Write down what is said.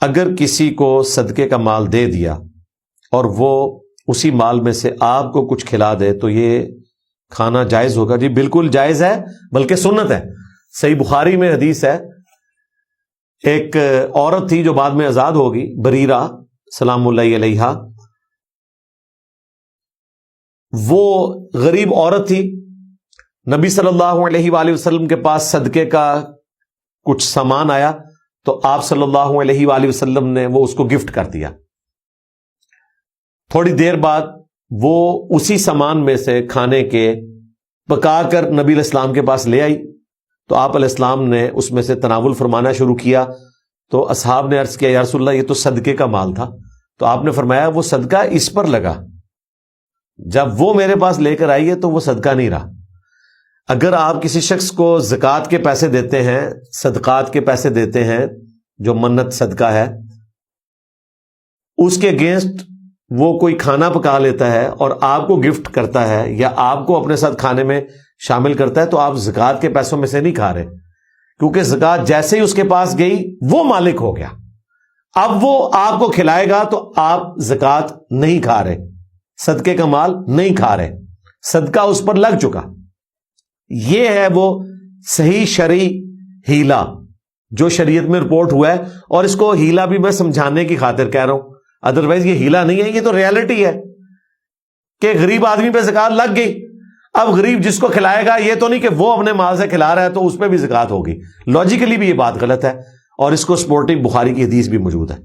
اگر کسی کو صدقے کا مال دے دیا اور وہ اسی مال میں سے آپ کو کچھ کھلا دے تو یہ کھانا جائز ہوگا؟ جی بالکل جائز ہے، بلکہ سنت ہے۔ صحیح بخاری میں حدیث ہے، ایک عورت تھی جو بعد میں آزاد ہوگی، بریرہ سلام اللہ علیہا، وہ غریب عورت تھی۔ نبی صلی اللہ علیہ وآلہ وسلم کے پاس صدقے کا کچھ سامان آیا تو آپ صلی اللہ علیہ وآلہ وسلم نے وہ اس کو گفٹ کر دیا۔ تھوڑی دیر بعد وہ اسی سامان میں سے کھانے کے پکا کر نبی علیہ السلام کے پاس لے آئی تو آپ علیہ السلام نے اس میں سے تناول فرمانا شروع کیا تو اصحاب نے عرض کیا یا رسول اللہ یہ تو صدقے کا مال تھا، تو آپ نے فرمایا وہ صدقہ اس پر لگا، جب وہ میرے پاس لے کر آئی ہے تو وہ صدقہ نہیں رہا۔ اگر آپ کسی شخص کو زکوٰۃ کے پیسے دیتے ہیں، صدقات کے پیسے دیتے ہیں، جو منت صدقہ ہے، اس کے اگینسٹ وہ کوئی کھانا پکا لیتا ہے اور آپ کو گفٹ کرتا ہے یا آپ کو اپنے ساتھ کھانے میں شامل کرتا ہے تو آپ زکوٰۃ کے پیسوں میں سے نہیں کھا رہے، کیونکہ زکوٰۃ جیسے ہی اس کے پاس گئی وہ مالک ہو گیا، اب وہ آپ کو کھلائے گا تو آپ زکوٰۃ نہیں کھا رہے، صدقے کا مال نہیں کھا رہے، صدقہ اس پر لگ چکا۔ یہ ہے وہ صحیح شرعی ہیلا جو شریعت میں رپورٹ ہوا ہے، اور اس کو ہیلا بھی میں سمجھانے کی خاطر کہہ رہا ہوں، ادروائز یہ ہیلا نہیں ہے، یہ تو ریالٹی ہے کہ غریب آدمی پہ زکوٰۃ لگ گئی، اب غریب جس کو کھلائے گا یہ تو نہیں کہ وہ اپنے مال سے کھلا رہا ہے تو اس پہ بھی زکوٰۃ ہوگی، لاجیکلی بھی یہ بات غلط ہے، اور اس کو سپورٹنگ بخاری کی حدیث بھی موجود ہے۔